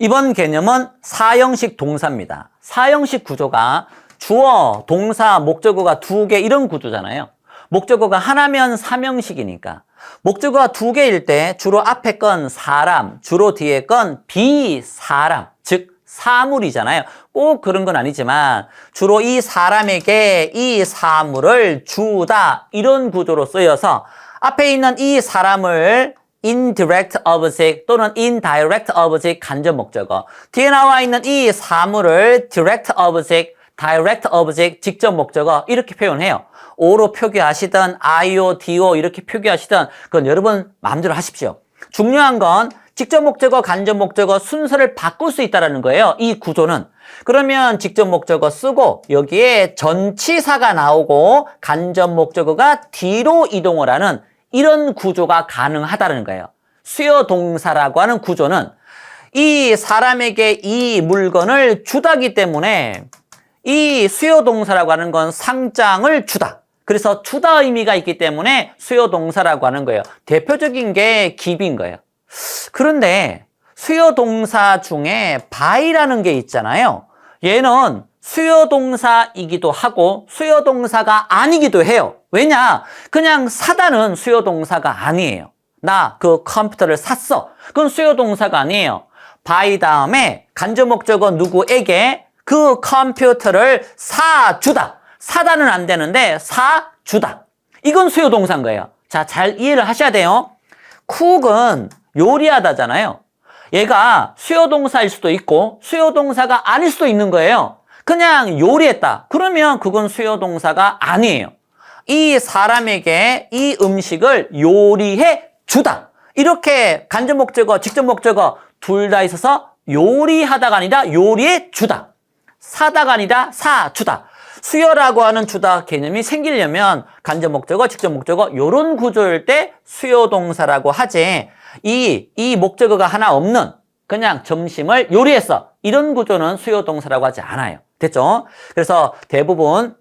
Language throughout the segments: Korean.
이번 개념은 사형식 동사입니다. 사형식 구조가 주어, 동사, 목적어가 두 개 이런 구조잖아요. 목적어가 하나면 삼형식이니까 목적어가 두 개일 때 주로 앞에 건 사람, 주로 뒤에 건 비사람, 즉 사물이잖아요. 꼭 그런 건 아니지만 주로 이 사람에게 이 사물을 주다 이런 구조로 쓰여서 앞에 있는 이 사람을 indirect object 또는 indirect object 간접 목적어, 뒤에 나와 있는 이 사물을 direct object, direct object 직접 목적어 이렇게 표현해요. O로 표기하시든 IO, DO 이렇게 표기하시든 그건 여러분 마음대로 하십시오. 중요한 건 직접 목적어, 간접 목적어 순서를 바꿀 수 있다는 거예요. 이 구조는. 그러면 직접 목적어 쓰고 여기에 전치사가 나오고 간접 목적어가 뒤로 이동을 하는 이런 구조가 가능하다는 거예요. 수요 동사라고 하는 구조는 이 사람에게 이 물건을 주다기 때문에 이 수요 동사라고 하는 건 상장을 주다. 그래서 주다 의미가 있기 때문에 수요 동사라고 하는 거예요. 대표적인 게 give인 거예요. 그런데 수요 동사 중에 by라는 게 있잖아요. 얘는 수요 동사이기도 하고 수요 동사가 아니기도 해요. 왜냐? 그냥 사다는 수요 동사가 아니에요. 나 그 컴퓨터를 샀어. 그건 수요 동사가 아니에요. by 다음에 간접 목적어 누구에게 그 컴퓨터를 사주다. 사다는 안 되는데 사주다. 이건 수요 동사인 거예요. 자, 잘 이해를 하셔야 돼요. 쿡은 요리하다잖아요. 얘가 수요 동사일 수도 있고 수요 동사가 아닐 수도 있는 거예요. 그냥 요리했다. 그러면 그건 수요 동사가 아니에요. 이 사람에게 이 음식을 요리해 주다. 이렇게 간접 목적어, 직접 목적어 둘 다 있어서 요리하다가 아니라 요리해 주다. 사다가 아니라 사주다. 수요라고 하는 주다 개념이 생기려면 간접 목적어, 직접 목적어 이런 구조일 때 수요 동사라고 하지. 이 목적어가 하나 없는 그냥 점심을 요리했어. 이런 구조는 수요 동사라고 하지 않아요. 됐죠? 그래서 대부분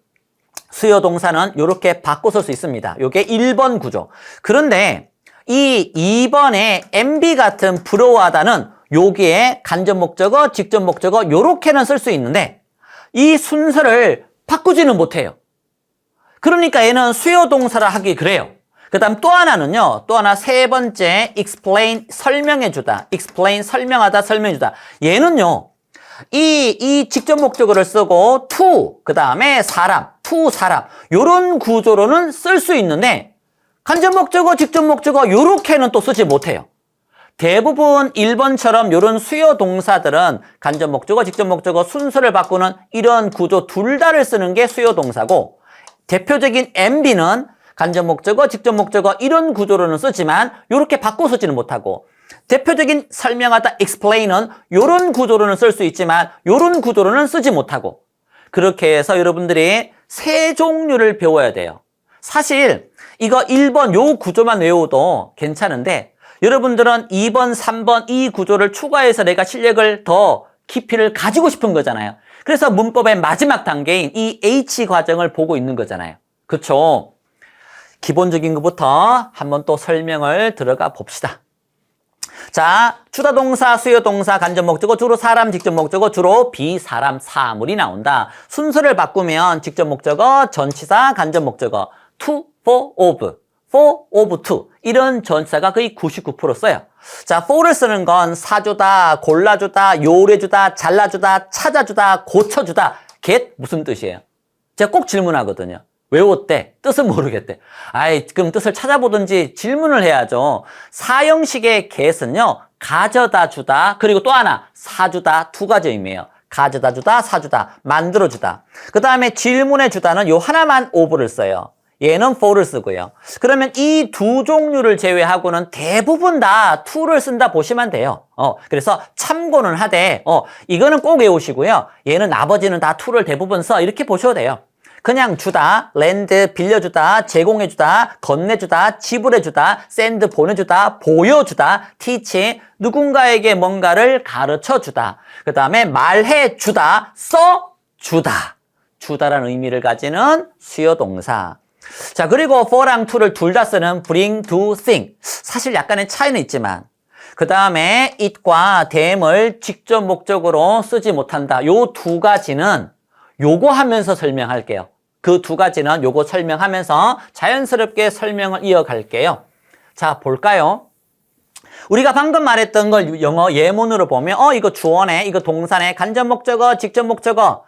수요 동사는 이렇게 바꿔 쓸 수 있습니다. 이게 1번 구조. 그런데 이 2번에 MB 같은 불어하다는 여기에 간접 목적어, 직접 목적어 요렇게는 쓸 수 있는데 이 순서를 바꾸지는 못해요. 그러니까 얘는 수요 동사라 하기 그래요. 그 다음 또 하나는요. 또 하나 세 번째 explain 설명해주다. explain 설명하다, 설명해주다. 얘는요. 이 직접 목적어를 쓰고 to 그 다음에 사람, to 사람 요런 구조로는 쓸 수 있는데 간접 목적어, 직접 목적어 요렇게는 또 쓰지 못해요. 대부분 1번처럼 이런 수요 동사들은 간접 목적어, 직접 목적어 순서를 바꾸는 이런 구조 둘 다를 쓰는 게 수요 동사고 대표적인 MB는 간접 목적어, 직접 목적어 이런 구조로는 쓰지만 이렇게 바꿔 쓰지는 못하고 대표적인 설명하다 explain은 이런 구조로는 쓸 수 있지만 이런 구조로는 쓰지 못하고 그렇게 해서 여러분들이 세 종류를 배워야 돼요. 사실 이거 1번 요 구조만 외워도 괜찮은데 여러분들은 2번, 3번 이 구조를 추가해서 내가 실력을 더 깊이를 가지고 싶은 거잖아요. 그래서 문법의 마지막 단계인 이 H 과정을 보고 있는 거잖아요. 그렇죠? 기본적인 것부터 한번 또 설명을 들어가 봅시다. 자, 주다 동사, 수요 동사, 간접 목적어, 주로 사람, 직접 목적어, 주로 비사람, 사물이 나온다. 순서를 바꾸면 직접 목적어, 전치사, 간접 목적어, to, for, of, for, of, to 이런 전치사가 거의 99% 써요. 자, for를 쓰는 건 사주다, 골라주다, 요리해주다, 잘라주다, 찾아주다, 고쳐주다. get 무슨 뜻이에요? 제가 꼭 질문하거든요. 외웠대. 뜻은 모르겠대. 아이, 그럼 뜻을 찾아보든지 질문을 해야죠. 사형식의 get은요, 가져다 주다, 그리고 또 하나, 사주다, 두 가지 의미예요. 가져다 주다, 사주다, 만들어주다. 그 다음에 질문해 주다는 요 하나만 of를 써요. 얘는 for를 쓰고요. 그러면 이 두 종류를 제외하고는 대부분 다 to를 쓴다 보시면 돼요. 그래서 참고는 하되, 이거는 꼭 외우시고요. 얘는 나머지는 다 to를 대부분 써. 이렇게 보셔도 돼요. 그냥 주다, 렌드 빌려주다, 제공해주다, 건네주다, 지불해주다, 샌드 보내주다, 보여주다, teach 누군가에게 뭔가를 가르쳐주다. 그 다음에 말해주다, 써주다. 주다라는 의미를 가지는 수요 동사. 자, 그리고 for랑 to를 둘 다 쓰는 bring, do, think. 사실 약간의 차이는 있지만 그 다음에 it과 tham을 직접 목적으로 쓰지 못한다. 요 두 가지는 요거 하면서 설명할게요. 그 두 가지는 요거 설명하면서 자연스럽게 설명을 이어갈게요. 자, 볼까요? 우리가 방금 말했던 걸 영어 예문으로 보면 이거 주어네, 이거 동사네, 간접 목적어, 직접 목적어.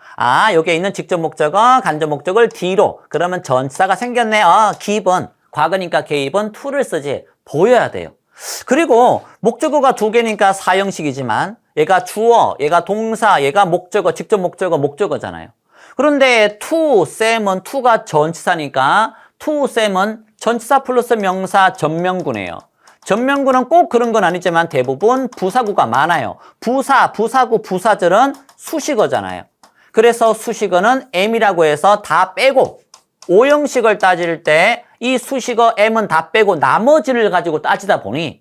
여기에 있는 직접 목적어, 간접 목적을 뒤로. 그러면 전치사가 생겼네. given. 과거니까 given to를 쓰지. 보여야 돼요. 그리고 목적어가 두 개니까 사형식이지만 얘가 주어, 얘가 동사, 얘가 목적어, 직접 목적어, 목적어잖아요. 그런데 to, 쌤은 to가 전치사니까 to, 쌤은 전치사 플러스 명사 전명구네요. 전명구는 꼭 그런 건 아니지만 대부분 부사구가 많아요. 부사구, 부사절은 수식어잖아요. 그래서 수식어는 M이라고 해서 다 빼고 오형식을 따질 때 이 수식어 M은 다 빼고 나머지를 가지고 따지다 보니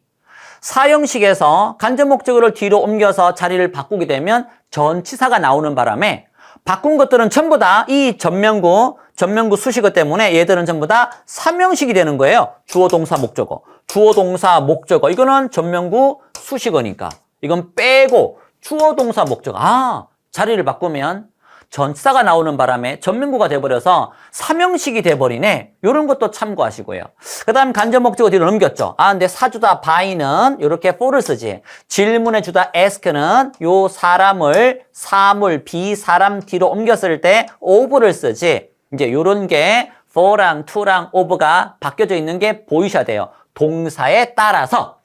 사형식에서 간접 목적어를 뒤로 옮겨서 자리를 바꾸게 되면 전치사가 나오는 바람에 바꾼 것들은 전부 다 이 전명구 수식어 때문에 얘들은 전부 다 삼형식이 되는 거예요. 주어, 동사, 목적어. 주어, 동사, 목적어. 이거는 전명구 수식어니까. 이건 빼고 주어, 동사, 목적어. 자리를 바꾸면 전치사가 나오는 바람에 전명구가 돼버려서 삼형식이 돼버리네. 이런 것도 참고하시고요. 그 다음 간접 목적어 뒤로 넘겼죠. 근데 사주다 by는 이렇게 for를 쓰지. 질문해 주다 ask는 요 사람을 사물, 비사람 뒤로 옮겼을 때 of를 쓰지. 이제 요런 게 for랑 to랑 of가 바뀌어져 있는 게 보이셔야 돼요. 동사에 따라서.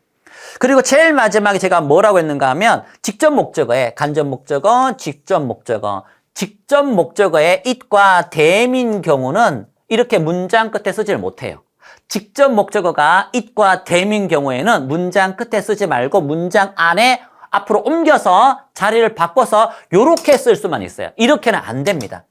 그리고 제일 마지막에 제가 뭐라고 했는가 하면 직접 목적어에 간접 목적어, 직접 목적어. 직접 목적어에 it과 tham인 경우는 이렇게 문장 끝에 쓰지를 못해요. 직접 목적어가 it과 tham인 경우에는 문장 끝에 쓰지 말고 문장 안에 앞으로 옮겨서 자리를 바꿔서 요렇게 쓸 수만 있어요. 이렇게는 안 됩니다.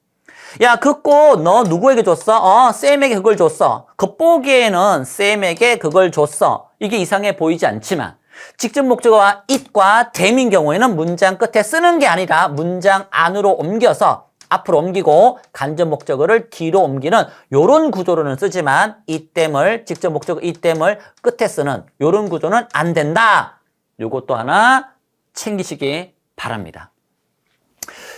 야, 그 꽃 너 누구에게 줬어? 쌤에게 그걸 줬어. 겉보기에는 쌤에게 그걸 줬어. 이게 이상해 보이지 않지만 직접 목적어와 it과 tham인 경우에는 문장 끝에 쓰는 게 아니라 문장 안으로 옮겨서 앞으로 옮기고 간접 목적어를 뒤로 옮기는 요런 구조로는 쓰지만 it댐을 직접 목적어 it댐을 끝에 쓰는 요런 구조는 안 된다. 요것도 하나 챙기시기 바랍니다.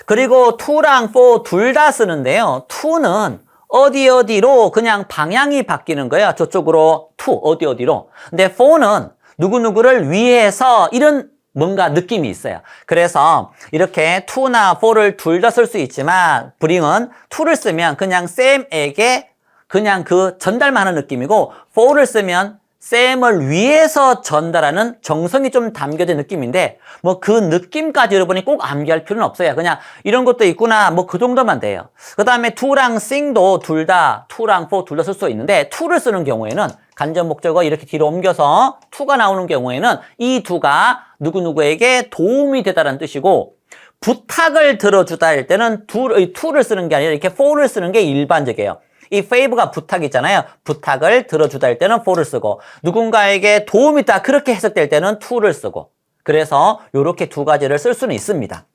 그리고 to랑 for 둘 다 쓰는데요. to는 어디로 그냥 방향이 바뀌는 거예요. 저쪽으로 to 어디로. 근데 for는 누구누구를 위해서 이런 뭔가 느낌이 있어요. 그래서 이렇게 to나 for를 둘 다 쓸 수 있지만 bring은 to를 쓰면 그냥 쌤에게 그냥 그 전달만 하는 느낌이고 for를 쓰면 쌤을 위해서 전달하는 정성이 좀 담겨진 느낌인데 뭐 그 느낌까지 여러분이 꼭 암기할 필요는 없어요. 그냥 이런 것도 있구나 뭐 그 정도만 돼요. 그 다음에 to랑 sing도 둘 다 to랑 for 둘 다 쓸 수 있는데 to를 쓰는 경우에는 간접 목적어 이렇게 뒤로 옮겨서 to가 나오는 경우에는 이 to가 누구누구에게 도움이 되다라는 뜻이고 부탁을 들어주다 할 때는 to를 쓰는 게 아니라 이렇게 for를 쓰는 게 일반적이에요. 이 favor가 부탁이잖아요. 부탁을 들어주다 할 때는 for를 쓰고 누군가에게 도움이 있다 그렇게 해석될 때는 to를 쓰고 그래서 요렇게 두 가지를 쓸 수는 있습니다.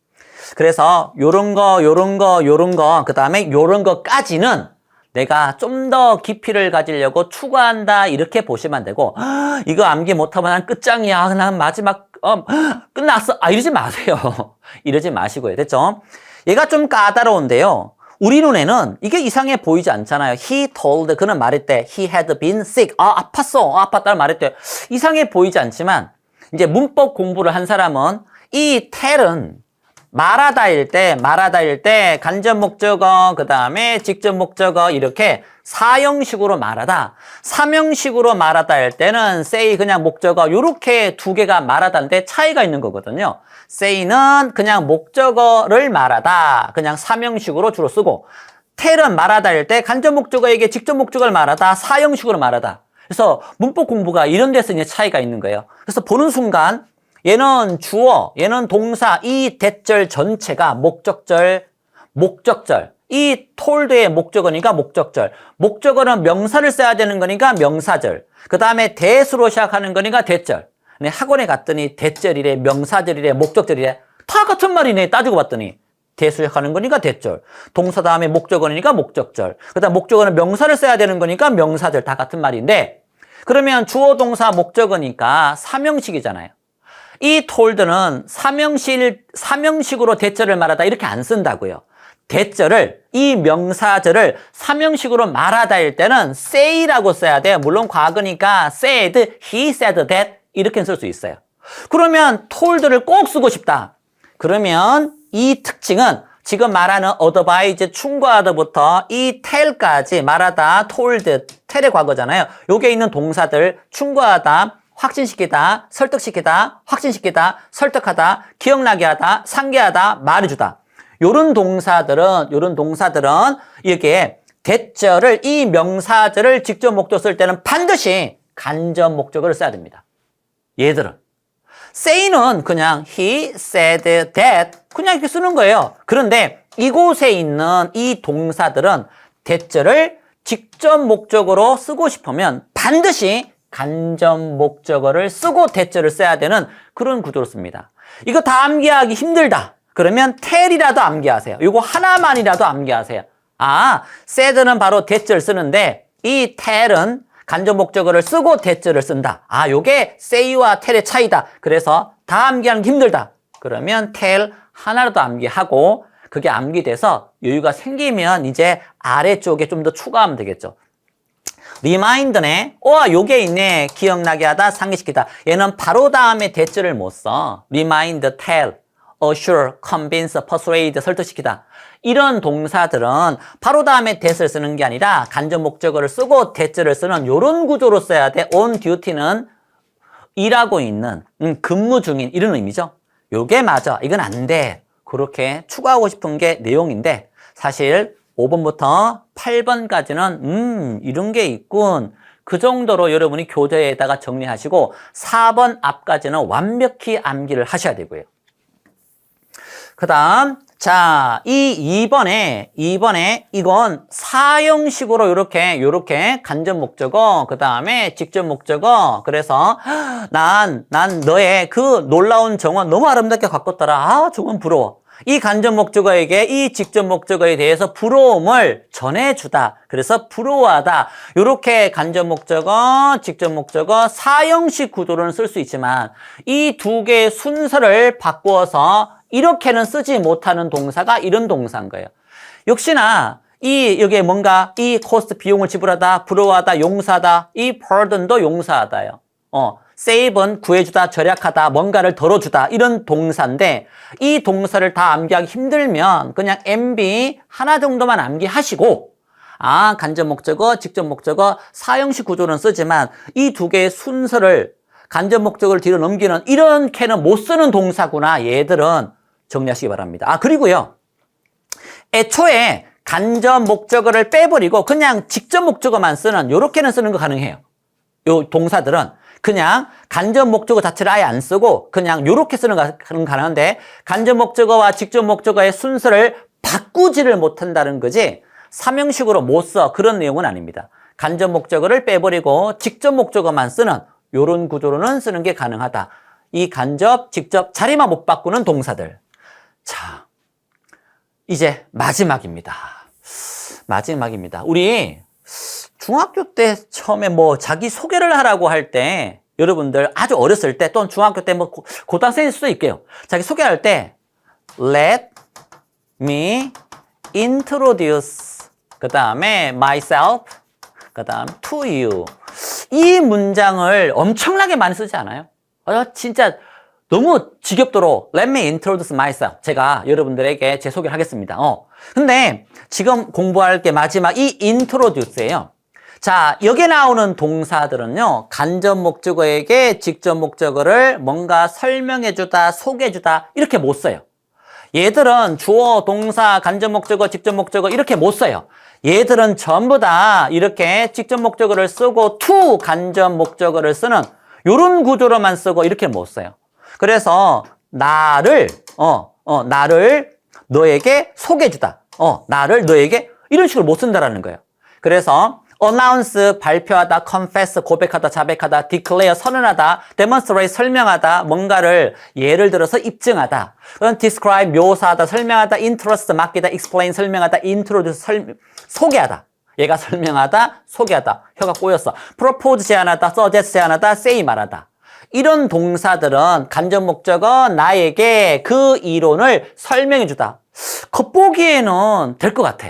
그래서 요런 거 그 다음에 요런 거까지는 내가 좀 더 깊이를 가지려고 추구한다 이렇게 보시면 되고 이거 암기 못하면 난 끝장이야. 난 마지막 끝났어. 이러지 마세요. 이러지 마시고요. 됐죠? 얘가 좀 까다로운데요. 우리 눈에는 이게 이상해 보이지 않잖아요. He told, 그는 말했대. He had been sick. 아팠다는 말했대. 이상해 보이지 않지만 이제 문법 공부를 한 사람은 이 tell은 말하다일 때 간접 목적어 그 다음에 직접 목적어 이렇게 사형식으로 말하다, 삼형식으로 말하다 할 때는 say 그냥 목적어 요렇게 두 개가 말하다인데 차이가 있는 거거든요. say는 그냥 목적어를 말하다 그냥 삼형식으로 주로 쓰고 tell은 말하다 할 때 간접 목적어에게 직접 목적어를 말하다 사형식으로 말하다. 그래서 문법 공부가 이런 데서 이제 차이가 있는 거예요. 그래서 보는 순간 얘는 주어, 얘는 동사, 이 대절 전체가 목적절. 이 told의 목적어니까 목적절. 목적어는 명사를 써야 되는 거니까 명사절. 그 다음에 대수로 시작하는 거니까 대절. 근데 학원에 갔더니 대절이래, 명사절이래, 목적절이래. 다 같은 말이네, 따지고 봤더니. 대수 시작하는 거니까 대절. 동사 다음에 목적어니까 목적절. 그 다음 목적어는 명사를 써야 되는 거니까 명사절. 다 같은 말인데 그러면 주어, 동사, 목적어니까 삼형식이잖아요. 이 told는 삼형식으로 대절을 말하다 이렇게 안 쓴다고요. 대절을, 이 명사절을 삼형식으로 말하다일 때는 say라고 써야 돼요. 물론 과거니까 said, he said that 이렇게 쓸 수 있어요. 그러면 told를 꼭 쓰고 싶다. 그러면 이 특징은 지금 말하는 advise, 충고하다부터 이 tell까지 말하다, told, tell의 과거잖아요. 여기에 있는 동사들 충고하다, 확신시키다, 설득시키다, 확신시키다, 설득하다, 기억나게 하다, 상기하다, 말해주다. 요런 동사들은 이렇게 대절을, 이 명사절을 직접 목적 쓸 때는 반드시 간접 목적어를 써야 됩니다. 얘들은 say는 그냥 he said that 그냥 이렇게 쓰는 거예요. 그런데 이곳에 있는 이 동사들은 대절을 직접 목적어로 쓰고 싶으면 반드시 간접 목적어를 쓰고 대절을 써야 되는 그런 구조로 씁니다. 이거 다 암기하기 힘들다. 그러면 tell이라도 암기하세요. 이거 하나만이라도 암기하세요. said는 바로 대절 쓰는데 이 tell은 간접 목적어를 쓰고 대절을 쓴다. 요게 say와 tell의 차이다. 그래서 다 암기하는 게 힘들다. 그러면 tell 하나라도 암기하고 그게 암기돼서 여유가 생기면 이제 아래쪽에 좀 더 추가하면 되겠죠. remind네. 요게 있네. 기억나게 하다, 상기시키다. 얘는 바로 다음에 대절을 못 써. remind, tell, assure, convince, persuade, 설득시키다. 이런 동사들은 바로 다음에 that을 쓰는 게 아니라 간접 목적어를 쓰고 that을 쓰는 이런 구조로 써야 돼. on duty는 일하고 있는, 근무 중인 이런 의미죠. 요게 맞아. 이건 안 돼. 그렇게 추가하고 싶은 게 내용인데 사실 5번부터 8번까지는 이런 게 있군. 그 정도로 여러분이 교재에다가 정리하시고 4번 앞까지는 완벽히 암기를 하셔야 되고요. 그 다음 자, 이 2번에 이건 사형식으로 요렇게 간접 목적어, 그 다음에 직접 목적어. 그래서 난 너의 그 놀라운 정원 너무 아름답게 가꿨더라. 정말 부러워. 이 간접 목적어에게 이 직접 목적어에 대해서 부러움을 전해주다. 그래서 부러워하다. 요렇게 간접 목적어, 직접 목적어, 사형식 구조로는 쓸 수 있지만 이 두 개의 순서를 바꾸어서 이렇게는 쓰지 못하는 동사가 이런 동사인 거예요. 역시나 여기에 뭔가 이 코스트 비용을 지불하다, 부러워하다, 용서하다, 이 burden도 용서하다요. save은 구해주다, 절약하다, 뭔가를 덜어주다 이런 동사인데 이 동사를 다 암기하기 힘들면 그냥 MB 하나 정도만 암기하시고 간접 목적어, 직접 목적어, 사형식 구조는 쓰지만 이 두 개의 순서를 간접 목적어를 뒤로 넘기는 이렇게는 못 쓰는 동사구나. 얘들은 정리하시기 바랍니다. 그리고요. 애초에 간접 목적어를 빼버리고 그냥 직접 목적어만 쓰는 요렇게는 쓰는 거 가능해요. 요 동사들은 그냥 간접 목적어 자체를 아예 안 쓰고 그냥 요렇게 쓰는 거 가능한데 간접 목적어와 직접 목적어의 순서를 바꾸지를 못한다는 거지 삼형식으로 못 써. 그런 내용은 아닙니다. 간접 목적어를 빼버리고 직접 목적어만 쓰는 요런 구조로는 쓰는 게 가능하다. 이 간접, 직접 자리만 못 바꾸는 동사들. 자, 이제 마지막입니다. 우리 중학교 때 처음에 자기 소개를 하라고 할 때 여러분들 아주 어렸을 때 또는 중학교 때 고등학생일 수도 있게요. 자기 소개할 때 Let me introduce 그 다음에 myself 그 다음 to you 이 문장을 엄청나게 많이 쓰지 않아요? 진짜 너무 지겹도록 Let me introduce myself. 제가 여러분들에게 제 소개를 하겠습니다. 근데 지금 공부할 게 마지막 이 introduce예요. 자, 여기 나오는 동사들은요. 간접 목적어에게 직접 목적어를 뭔가 설명해주다, 소개해주다 이렇게 못 써요. 얘들은 주어, 동사, 간접 목적어, 직접 목적어 이렇게 못 써요. 얘들은 전부 다 이렇게 직접 목적어를 쓰고 to 간접 목적어를 쓰는 요런 구조로만 쓰고 이렇게 못 써요. 그래서 나를 너에게 소개해주다. 나를 너에게 이런 식으로 못 쓴다라는 거예요. 그래서 announce 발표하다, confess 고백하다, 자백하다, declare 선언하다, demonstrate 설명하다, 뭔가를 예를 들어서 입증하다, describe 묘사하다, 설명하다, interest 맡기다, explain 설명하다, introduce 소개하다. 얘가 설명하다, 소개하다. 혀가 꼬였어. propose 제안하다, suggest 제안하다, say 말하다. 이런 동사들은 간접 목적어 나에게 그 이론을 설명해 주다. 겉보기에는 될 것 같아.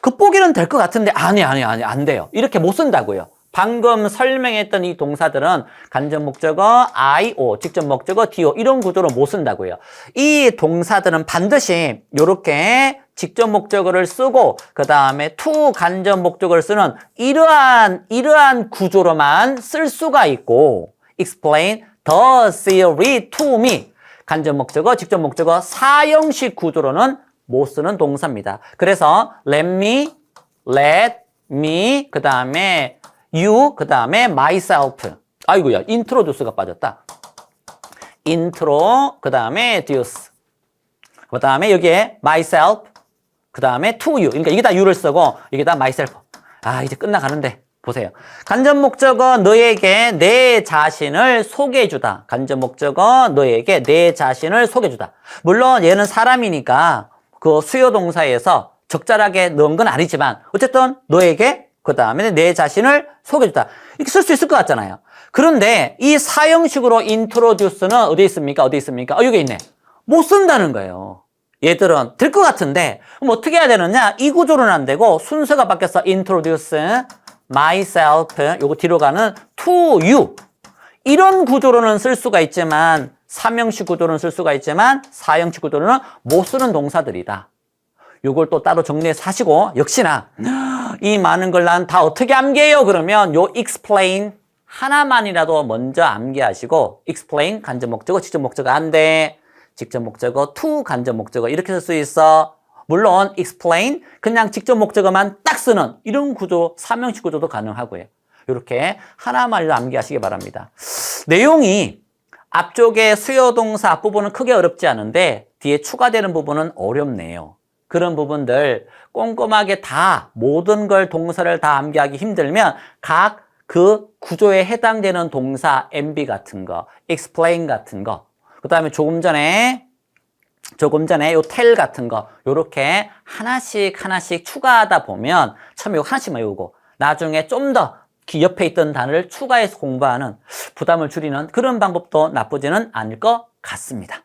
겉보기는 될 것 같은데 아니 안 돼요. 이렇게 못 쓴다고요. 방금 설명했던 이 동사들은 간접 목적어 IO, 직접 목적어 DO 이런 구조로 못 쓴다고요. 이 동사들은 반드시 이렇게 직접 목적어를 쓰고 그 다음에 to 간접 목적어를 쓰는 이러한 구조로만 쓸 수가 있고 explain the theory to me 간접 목적어, 직접 목적어 사형식 구조로는 못 쓰는 동사입니다. 그래서 let me 그 다음에 you 그 다음에 myself 아이고야 introduce가 빠졌다. intro 그 다음에 duce 그 다음에 여기에 myself 그 다음에 to you 그러니까 이게 다 you를 쓰고 이게 다 myself 아 이제 끝나가는데 보세요. 간접 목적어 너에게 내 자신을 소개해주다. 간접 목적어 너에게 내 자신을 소개해주다. 물론 얘는 사람이니까 그 수요 동사에서 적절하게 넣은 건 아니지만 어쨌든 너에게 그 다음에 내 자신을 소개해주다. 이렇게 쓸 수 있을 것 같잖아요. 그런데 이 사형식으로 introduce는 어디 있습니까? 어디 있습니까? 여기 있네. 못 쓴다는 거예요. 얘들은 될 것 같은데 그럼 어떻게 해야 되느냐? 이 구조로는 안 되고 순서가 바뀌어서 introduce myself 요거 뒤로 가는 to you 이런 구조로는 쓸 수가 있지만 삼형식 구조로는 쓸 수가 있지만 사형식 구조로는 못 쓰는 동사들이다. 요걸 또 따로 정리해서 하시고 역시나 이 많은 걸 난 다 어떻게 암기해요? 그러면 요 explain 하나만이라도 먼저 암기하시고 explain 간접 목적어, 직접 목적어 안 돼. 직접 목적어 to 간접 목적어 이렇게 쓸 수 있어. 물론 explain 그냥 직접 목적어만 딱 쓰는 이런 구조, 삼형식 구조도 가능하고요. 이렇게 하나만이라도 암기하시기 바랍니다. 내용이 앞쪽에 수요동사 앞부분은 크게 어렵지 않은데 뒤에 추가되는 부분은 어렵네요. 그런 부분들 꼼꼼하게 다 모든 걸 동사를 다 암기하기 힘들면 각 그 구조에 해당되는 동사 MB 같은 거, explain 같은 거, 그 다음에 조금 전에 요 tell 같은 거 요렇게 하나씩 추가하다 보면 처음에 이거 하나씩만 외우고 나중에 좀 더 옆에 있던 단어를 추가해서 공부하는 부담을 줄이는 그런 방법도 나쁘지는 않을 것 같습니다.